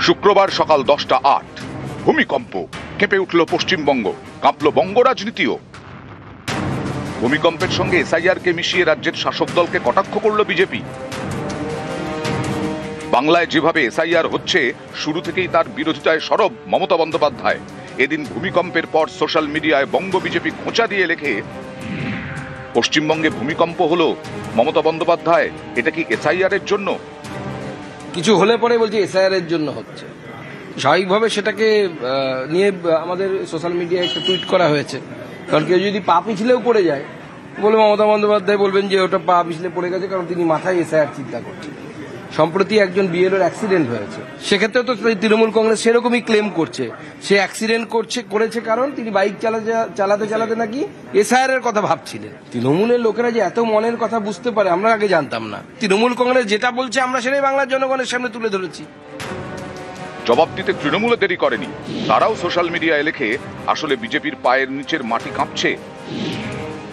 শুক্রবার সকাল 10:08 ভূমিকম্প, কেঁপে উঠল পশ্চিমবঙ্গ, কাঁপল বঙ্গ রাজনীতিও। ভূমিকম্পের সঙ্গে এসআইআরকে মিশিয়ে রাজ্যের শাসক দলকে কটাক্ষ করল বিজেপি। বাংলায় যেভাবে এসআইআর হচ্ছে, শুরু থেকেই তার বিরোধিতায় সরব মমতা বন্দ্যোপাধ্যায়। এদিন ভূমিকম্পের পর সোশ্যাল মিডিয়ায় বঙ্গ বিজেপি খোঁচা দিয়ে লেখে, পশ্চিমবঙ্গে ভূমিকম্প হলো, মমতা বন্দ্যোপাধ্যায় এটা কি এসআইআর এর জন্য? কিছু হলে পরে বলছে এসআইআর এর জন্য হচ্ছে। স্বাভাবিকভাবে সেটাকে নিয়ে আমাদের সোশ্যাল মিডিয়ায় একটা টুইট করা হয়েছে। কারণ কেউ যদি পা পিছলেও পড়ে যায়, বলে মমতা বন্দ্যোপাধ্যায় বলবেন যে ওটা পা পিছলে পড়ে গেছে, কারণ তিনি মাথায় এসআইআর চিন্তা করছেন। সম্প্রতি একজন বিএলওর অ্যাক্সিডেন্ট হয়েছে, সেক্ষেত্রেও তো তৃণমূল কংগ্রেস সেরকমই ক্লেম করছে, সে অ্যাক্সিডেন্ট করেছে কারণ তিনি বাইক চালাতে চালাতে নাকি এসআইআর এর কথা ভাবছিলেন। তৃণমূলের লোকেরা যে এত মনের কথা বুঝতে পারে আমরা আগে জানতাম না। তৃণমূল কংগ্রেস যেটা বলছে আমরা সেটাই বাংলার জনগণের সামনে তুলে ধরেছি। জবাব দিতে তৃণমূলে দেরি করেনি, তারাও সোশ্যাল মিডিয়ায় লেখে, আসলে বিজেপির পায়ের নিচের মাটি কাঁপছে।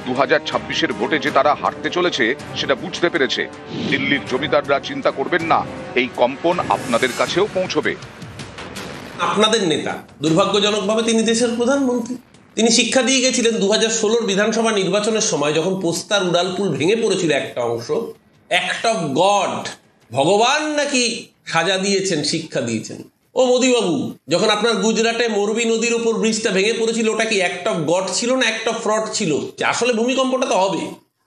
2026-এর ভোটে যে তারা হারতে চলেছে সেটা বুঝতে পেরেছে। দিল্লির জমিদাররা চিন্তা করবেন না, এই কম্পন আপনাদের কাছেও পৌঁছবে। আপনাদের নেতা, দুর্ভাগ্যজনকভাবে তিনি দেশের প্রধানমন্ত্রী। তিনি শিক্ষা দিয়ে গেছিলেন 2016 বিধানসভা নির্বাচনের সময়, যখন পোস্তার উড়ালপুল ভেঙে পড়েছিল একটা অংশ, অ্যাক্ট অফ গড, ভগবান নাকি সাজা দিয়েছেন, শিক্ষা দিয়েছেন। ও মোদিবাবু, যখন আপনার গুজরাটে মোরবি নদীর উপর ব্রিজটা ভেঙে পড়েছিল, ওটা কি অ্যাক্ট অফ গড ছিল না অ্যাক্ট অফ ফ্রড ছিল? আসলে ভূমিকম্পটা তো হবে,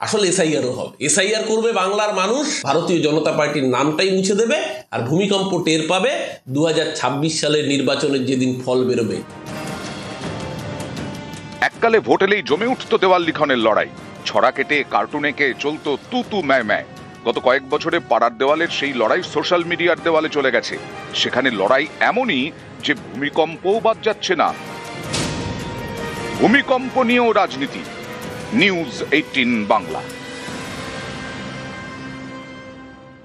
আসলে এসআইআরও হবে। এসআইআর করবে বাংলার মানুষ, ভারতীয় জনতা পার্টির নামটাই মুছে দেবে, আর ভূমিকম্প টের পাবে 2026 সালের নির্বাচনের যেদিন ফল বেরোবে। এককালে ভোট এলেই জমে উঠত দেওয়াল লিখনের লড়াই, ছড়া কেটে কার্টুন এঁকে চলতো তু তু ম্যায় ম্যায়। গত কয়েক বছরে পাড়ার দেওয়ালের সেই লড়াই সোশ্যাল মিডিয়ার দেওয়ালে চলে গেছে। সেখানে লড়াই এমনই যে ভূমিকম্পও বাদ যাচ্ছে না। ভূমিকম্প নিয়েও রাজনীতি। নিউজ 18 বাংলা।